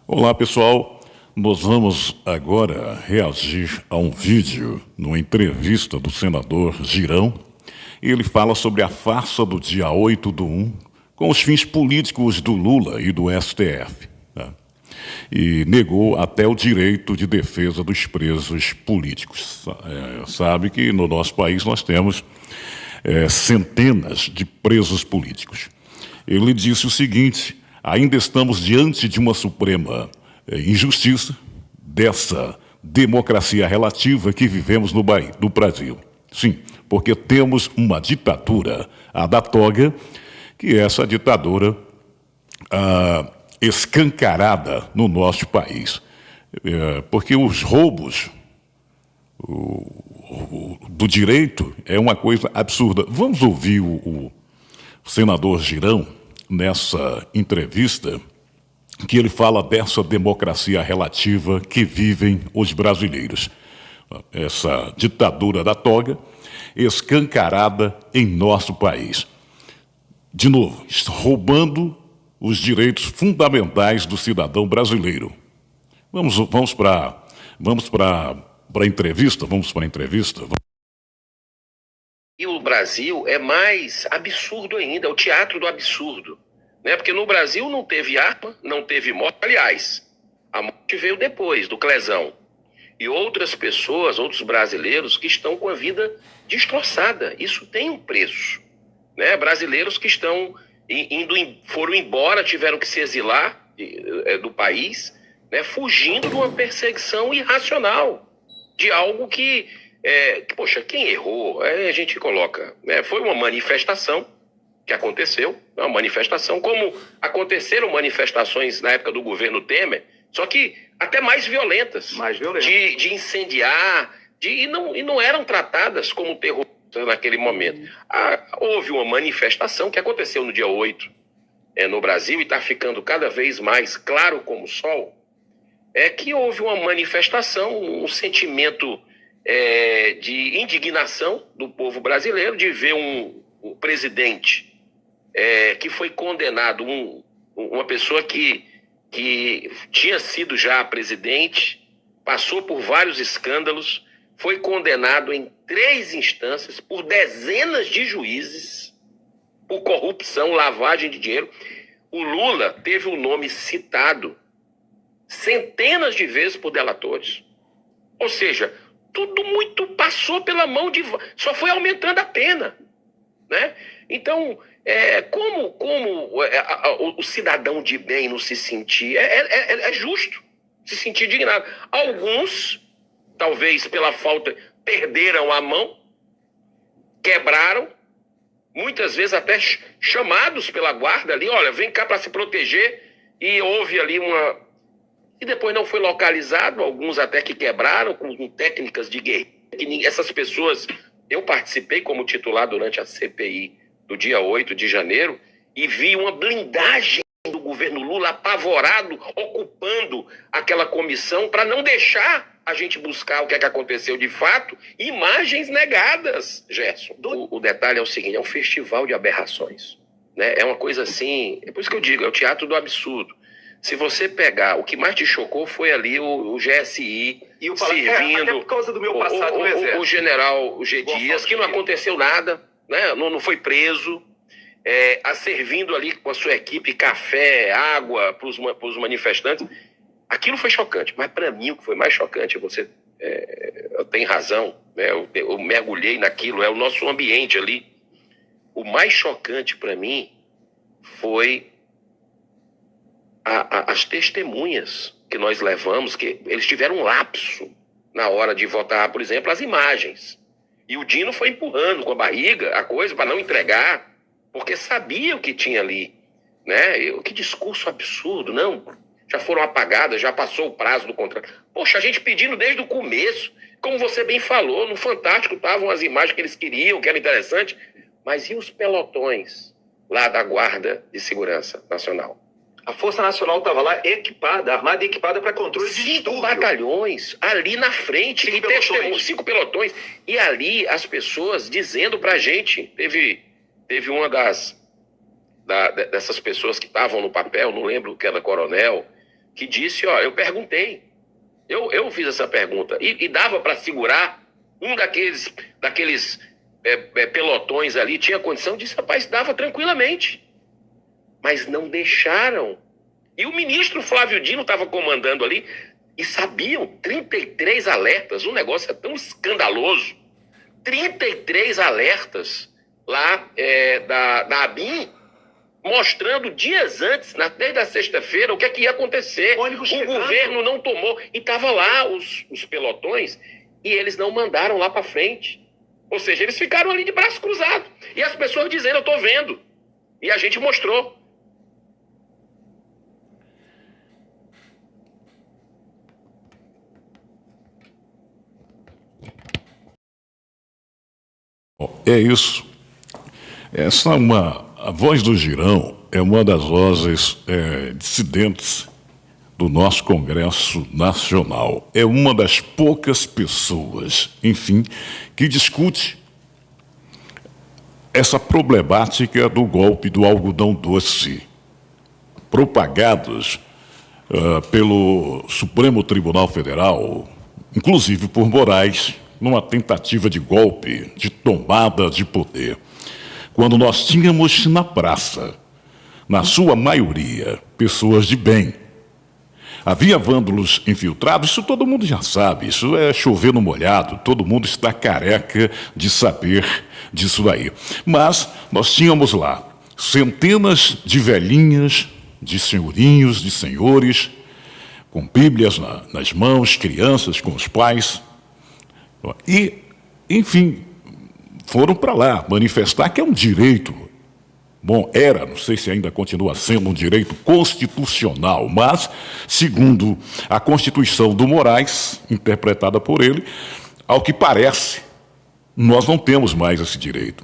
Olá, pessoal. Nós vamos agora reagir a um vídeo, numa entrevista do senador Girão. Ele fala sobre a farsa do dia 8/1 com os fins políticos do Lula e do STF, né? E negou até o direito de defesa dos presos políticos. Sabe que no nosso país nós temos centenas de presos políticos. Ele disse o seguinte: ainda estamos diante de uma suprema injustiça dessa democracia relativa que vivemos no Brasil. Sim, porque temos uma ditadura, a da toga, que é essa ditadura escancarada no nosso país. Porque os roubos do direito é uma coisa absurda. Vamos ouvir o senador Girão nessa entrevista, que ele fala dessa democracia relativa que vivem os brasileiros. Essa ditadura da toga escancarada em nosso país. De novo, roubando os direitos fundamentais do cidadão brasileiro. Vamos para a entrevista? Vamos para a entrevista? E o Brasil é mais absurdo ainda, é o teatro do absurdo, né? Porque no Brasil não teve arma, não teve morte. Aliás, a morte veio depois do Clesão. E outras pessoas, outros brasileiros que estão com a vida destroçada. Isso tem um preço, né? Brasileiros que estão foram embora, tiveram que se exilar do país, né? Fugindo de uma perseguição irracional, de algo que poxa, quem errou, a gente coloca, né? Foi uma manifestação que aconteceu, uma manifestação, como aconteceram manifestações na época do governo Temer, só que até mais violentas, de incendiar, e não eram tratadas como terroristas naquele momento. Houve uma manifestação que aconteceu no dia 8 no Brasil, e está ficando cada vez mais claro como o sol, que houve uma manifestação, um sentimento de indignação do povo brasileiro de ver um presidente que foi condenado, uma pessoa que tinha sido já presidente, passou por vários escândalos, foi condenado em 3 instâncias por dezenas de juízes por corrupção, lavagem de dinheiro. O Lula teve o nome citado centenas de vezes por delatores. Ou seja, tudo muito passou pela mão de... Só foi aumentando a pena, né? Então, como o cidadão de bem não se sentir... É justo se sentir indignado. Alguns, talvez pela falta, perderam a mão, quebraram, muitas vezes até chamados pela guarda ali, olha, vem cá para se proteger, e houve ali uma... E depois não foi localizado, alguns até que quebraram com técnicas de guerra. Essas pessoas, eu participei como titular durante a CPI do dia 8 de janeiro e vi uma blindagem do governo Lula apavorado, ocupando aquela comissão para não deixar a gente buscar o que aconteceu de fato, imagens negadas, Gerson. O detalhe é o seguinte, é um festival de aberrações, né? É uma coisa assim, é por isso que eu digo, é o teatro do absurdo. Se você pegar, o que mais te chocou foi ali o GSI e servindo... até por causa do meu passado no Exército. O general G. Dias, que não aconteceu nada, né? Não foi preso, servindo ali com a sua equipe café, água para os manifestantes. Aquilo foi chocante, mas para mim o que foi mais chocante, você tem razão, né? Eu mergulhei naquilo, é o nosso ambiente ali. O mais chocante para mim foi... as testemunhas que nós levamos, que eles tiveram um lapso na hora de votar, por exemplo, as imagens. E o Dino foi empurrando com a barriga a coisa para não entregar, porque sabia o que tinha ali, né? Que discurso absurdo, não? Já foram apagadas, já passou o prazo do contrato. Poxa, a gente pedindo desde o começo, como você bem falou, no Fantástico estavam as imagens que eles queriam, que era interessante, mas e os pelotões lá da Guarda de Segurança Nacional? A Força Nacional estava lá equipada, armada e equipada para controle de 5 batalhões ali na frente, 5 pelotões. E ali as pessoas dizendo pra gente, teve uma dessas pessoas que estavam no papel, não lembro que era coronel, que disse, ó, eu perguntei, eu fiz essa pergunta, e dava para segurar um daqueles pelotões ali, tinha condição disso, rapaz, dava tranquilamente, mas não deixaram. E o ministro Flávio Dino estava comandando ali, e sabiam, 33 alertas, um negócio é tão escandaloso, 33 alertas lá da ABIN, mostrando dias antes, desde a sexta-feira, o que é que ia acontecer. O governo não tomou. E estavam lá os pelotões e eles não mandaram lá para frente. Ou seja, eles ficaram ali de braço cruzado. E as pessoas dizendo, eu estou vendo. E a gente mostrou. É isso. A voz do Girão é uma das vozes dissidentes do nosso Congresso Nacional. É uma das poucas pessoas, enfim, que discute essa problemática do golpe do algodão doce, propagados pelo Supremo Tribunal Federal, inclusive por Moraes, numa tentativa de golpe, de tomada de poder. Quando nós tínhamos na praça, na sua maioria, pessoas de bem. Havia vândalos infiltrados, isso todo mundo já sabe, isso é chover no molhado, todo mundo está careca de saber disso daí. Mas nós tínhamos lá centenas de velhinhas, de senhorinhos, de senhores, com bíblias nas mãos, crianças com os pais, e, enfim, foram para lá manifestar que é um direito. Bom, não sei se ainda continua sendo um direito constitucional, mas, segundo a Constituição do Moraes, interpretada por ele, ao que parece, nós não temos mais esse direito.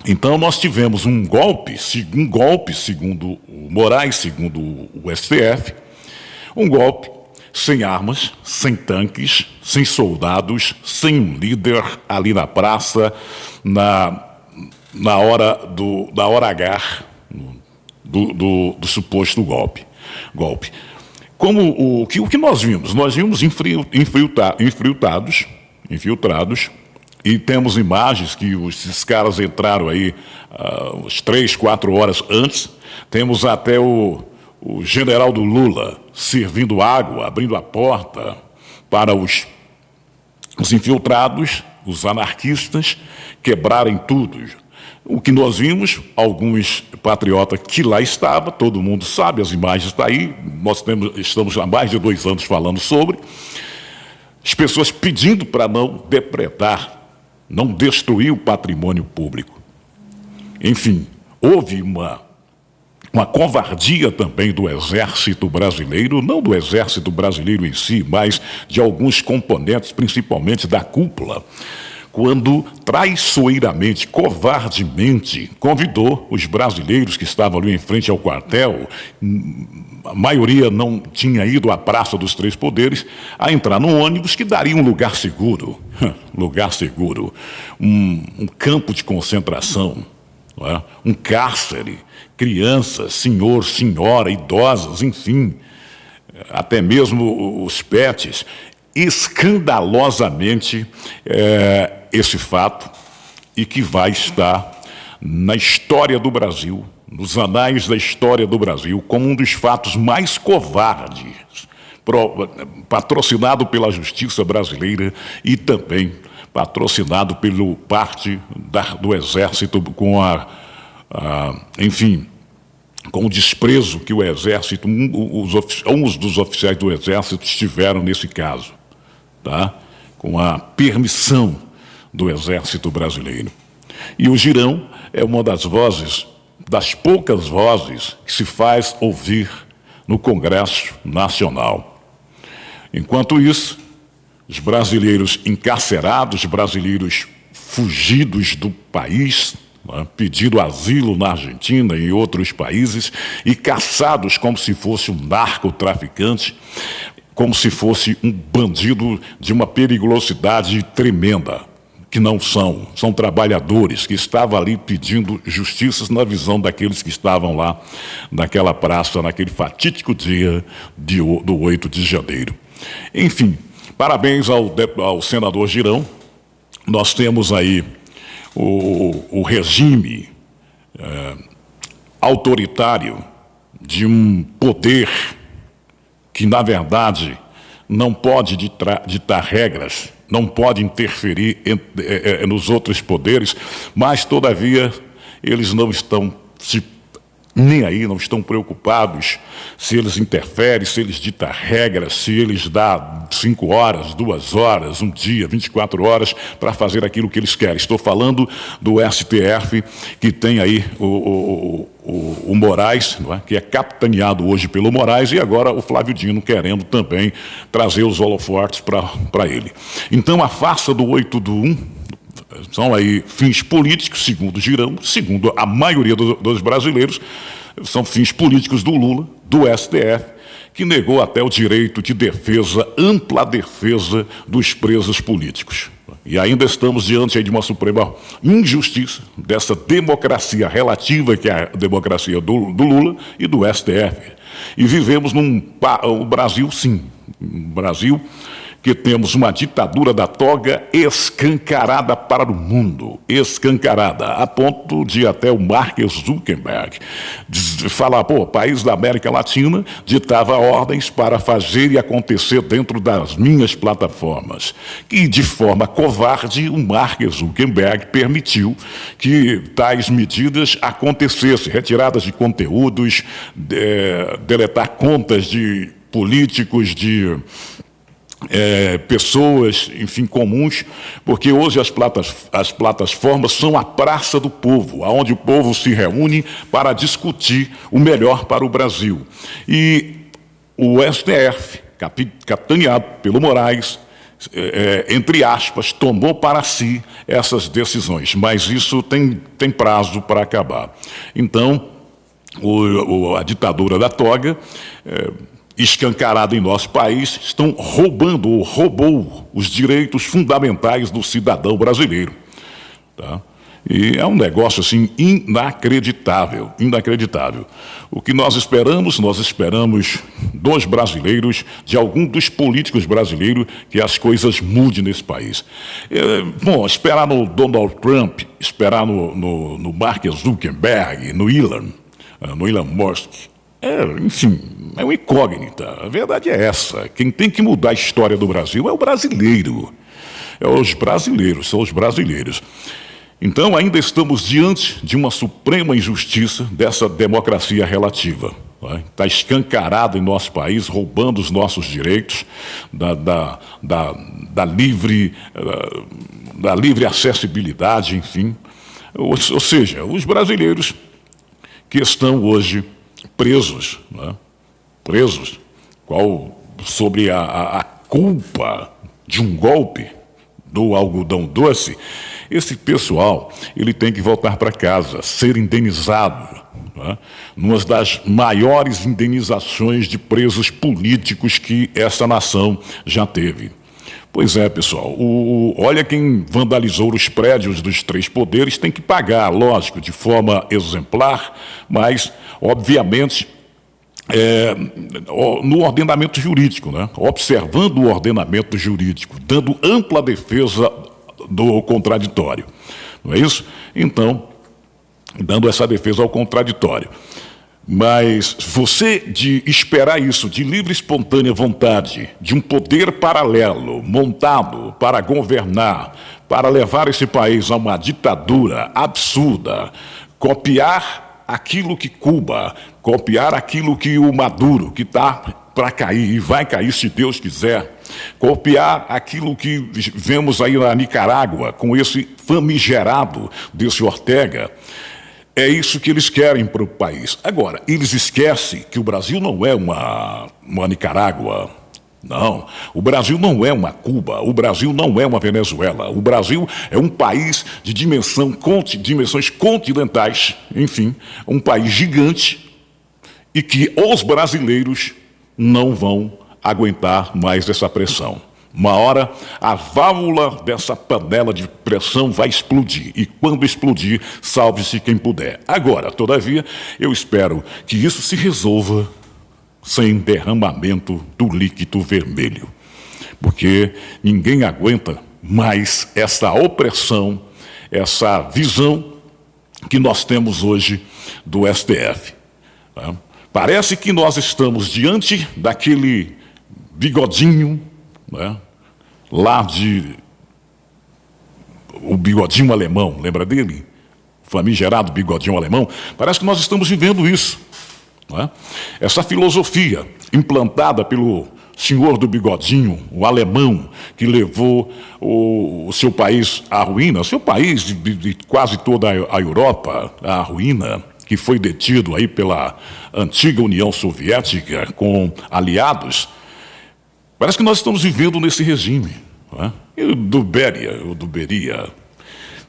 Então, nós tivemos um golpe, segundo o Moraes, segundo o STF, um golpe sem armas, sem tanques, sem soldados, sem um líder ali na praça, na hora H do suposto golpe. Como o que nós vimos? Nós vimos infiltrados, e temos imagens que esses caras entraram aí umas 3, 4 horas antes. Temos até o general do Lula servindo água, abrindo a porta para os infiltrados, os anarquistas, quebrarem tudo. O que nós vimos, alguns patriotas que lá estavam, todo mundo sabe, as imagens estão aí, nós estamos há mais de 2 anos falando sobre, as pessoas pedindo para não depredar, não destruir o patrimônio público. Enfim, houve uma covardia também do Exército Brasileiro, não do Exército Brasileiro em si, mas de alguns componentes, principalmente da cúpula, quando traiçoeiramente, covardemente, convidou os brasileiros que estavam ali em frente ao quartel, a maioria não tinha ido à Praça dos Três Poderes, a entrar num ônibus que daria um lugar seguro, um campo de concentração, não é? Um cárcere, crianças, senhor, senhora, idosas, enfim, até mesmo os pets. Escandalosamente esse fato, e que vai estar na história do Brasil, nos anais da história do Brasil, como um dos fatos mais covardes, patrocinado pela justiça brasileira e também patrocinado pelo parte do Exército enfim, com o desprezo que o Exército, uns dos oficiais do Exército tiveram nesse caso, tá? Com a permissão do Exército Brasileiro. E o Girão é uma das poucas vozes que se faz ouvir no Congresso Nacional. Enquanto isso, os brasileiros encarcerados, brasileiros fugidos do país, pedindo asilo na Argentina e em outros países, e caçados como se fosse um narcotraficante, como se fosse um bandido de uma periculosidade tremenda, que não são trabalhadores que estavam ali pedindo justiça na visão daqueles que estavam lá naquela praça, naquele fatídico dia do 8 de janeiro. Enfim, parabéns ao senador Girão. Nós temos aí o regime autoritário de um poder que, na verdade, não pode ditar regras, não pode interferir nos outros poderes, mas, todavia, eles não estão nem aí, não estão preocupados se eles interferem, se eles ditam regras, se eles dão 5 horas, 2 horas, um dia, 24 horas para fazer aquilo que eles querem. Estou falando do STF, que tem aí o Moraes, não é? Que é capitaneado hoje pelo Moraes, e agora o Flávio Dino querendo também trazer os holofotes para ele. Então, a farsa do 8/1 são aí fins políticos, segundo Girão, segundo a maioria dos brasileiros, são fins políticos do Lula, do STF, que negou até o direito de defesa, ampla defesa dos presos políticos. E ainda estamos diante aí de uma suprema injustiça, dessa democracia relativa, que é a democracia do Lula e do STF. E vivemos num Brasil, sim, um Brasil que temos uma ditadura da toga escancarada para o mundo, escancarada, a ponto de até o Mark Zuckerberg falar, o país da América Latina ditava ordens para fazer e acontecer dentro das minhas plataformas. E, de forma covarde, o Mark Zuckerberg permitiu que tais medidas acontecessem, retiradas de conteúdos, deletar contas de políticos, de pessoas, enfim, comuns, porque hoje as plataformas são a praça do povo, onde o povo se reúne para discutir o melhor para o Brasil. E o STF, capitaneado pelo Moraes, entre aspas, tomou para si essas decisões, mas isso tem prazo para acabar. Então, a ditadura da toga, escancarada em nosso país, estão roubou os direitos fundamentais do cidadão brasileiro. Tá? E é um negócio, assim, inacreditável, inacreditável. O que nós esperamos dos brasileiros, de algum dos políticos brasileiros, que as coisas mudem nesse país. Esperar no Donald Trump, esperar no Mark Zuckerberg, no Elon Musk, enfim, é uma incógnita. A verdade é essa. Quem tem que mudar a história do Brasil é o brasileiro. São os brasileiros. Então, ainda estamos diante de uma suprema injustiça dessa democracia relativa. Está escancarado em nosso país, roubando os nossos direitos da livre acessibilidade, enfim. Ou seja, os brasileiros que estão hoje presos, sobre a culpa de um golpe do algodão doce, esse pessoal ele tem que voltar para casa, ser indenizado, numa das maiores indenizações de presos políticos que essa nação já teve. Pois é, pessoal, olha, quem vandalizou os prédios dos 3 poderes tem que pagar, lógico, de forma exemplar, mas, obviamente, no ordenamento jurídico, observando o ordenamento jurídico, dando ampla defesa do contraditório. Não é isso? Então, dando essa defesa ao contraditório. Mas você, de esperar isso de livre e espontânea vontade, de um poder paralelo montado para governar, para levar esse país a uma ditadura absurda, copiar aquilo que Cuba, copiar aquilo que o Maduro, que está para cair e vai cair se Deus quiser, copiar aquilo que vemos aí na Nicarágua, com esse famigerado desse Ortega. É isso que eles querem para o país. Agora, eles esquecem que o Brasil não é uma Nicarágua. Não, o Brasil não é uma Cuba, o Brasil não é uma Venezuela. O Brasil é um país de dimensões continentais, enfim, um país gigante, e que os brasileiros não vão aguentar mais essa pressão. Uma hora a válvula dessa panela de pressão vai explodir. E quando explodir, salve-se quem puder. Agora, todavia, eu espero que isso se resolva sem derramamento do líquido vermelho. Porque ninguém aguenta mais essa opressão, essa visão que nós temos hoje do STF. Tá? Parece que nós estamos diante daquele bigodinho, né? Lá o bigodinho alemão, lembra dele? O famigerado bigodinho alemão. Parece que nós estamos vivendo isso. Né? Essa filosofia implantada pelo senhor do bigodinho, o alemão, que levou o seu país à ruína, seu país de quase toda a Europa à ruína, que foi detido aí pela antiga União Soviética com aliados. Parece que nós estamos vivendo nesse regime. Não é? Eu duberia.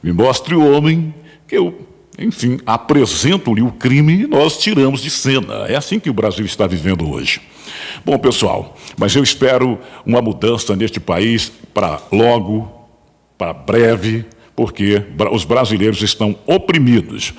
Me mostre o homem que eu, enfim, apresento-lhe o crime e nós tiramos de cena. É assim que o Brasil está vivendo hoje. Bom, pessoal, mas eu espero uma mudança neste país para logo, para breve, porque os brasileiros estão oprimidos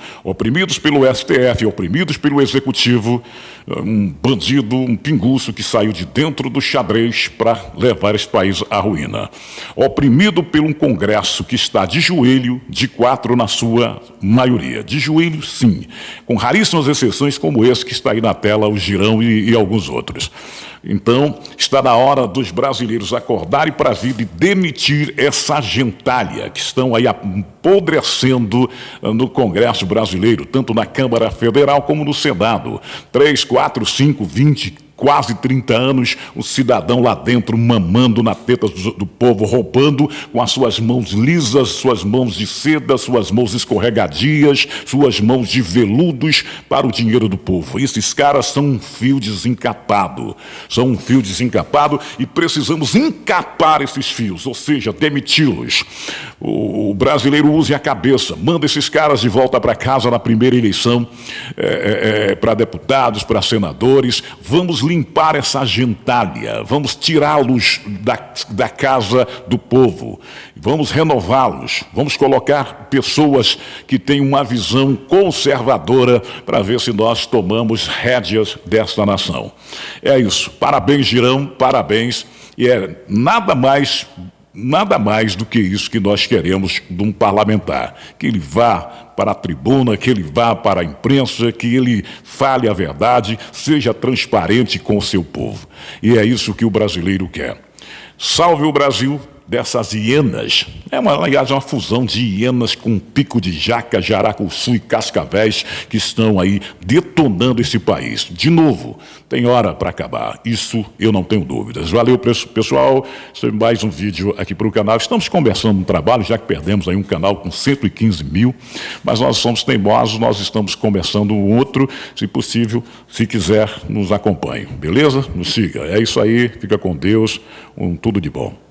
pelo STF, oprimidos pelo Executivo, um bandido, um pinguço que saiu de dentro do xadrez para levar esse país à ruína. Oprimido por um Congresso que está de joelho, de quatro na sua maioria. De joelho, sim, com raríssimas exceções como esse que está aí na tela, o Girão e alguns outros. Então, está na hora dos brasileiros acordarem para a vida e demitir essa gentalha que estão aí apodrecendo no Congresso brasileiro, tanto na Câmara Federal como no Senado. 3, 4, 5, 20, quase 30 anos, o cidadão lá dentro mamando na teta do povo, roubando com as suas mãos lisas, suas mãos de seda, suas mãos escorregadias, suas mãos de veludos para o dinheiro do povo. Esses caras são um fio desencapado, e precisamos encapar esses fios, ou seja, demiti-los. O brasileiro use a cabeça, manda esses caras de volta para casa na primeira eleição, para deputados, para senadores. Vamos limpar essa gentalha, vamos tirá-los da casa do povo, vamos renová-los, vamos colocar pessoas que têm uma visão conservadora para ver se nós tomamos rédeas desta nação. É isso. Parabéns, Girão, parabéns. E é nada mais do que isso que nós queremos de um parlamentar, que ele vá para a tribuna, que ele vá para a imprensa, que ele fale a verdade, seja transparente com o seu povo. E é isso que o brasileiro quer. Salve o Brasil dessas hienas. Aliás, uma fusão de hienas com pico de jaca, jaracuçu e cascavéis que estão aí detonando esse país. De novo, tem hora para acabar. Isso eu não tenho dúvidas. Valeu, pessoal. Esse é mais um vídeo aqui para o canal. Estamos conversando no trabalho, já que perdemos aí um canal com 115 mil, mas nós somos teimosos, nós estamos conversando um outro. Se possível, se quiser, nos acompanhe. Beleza? Nos siga. É isso aí. Fica com Deus. Tudo de bom.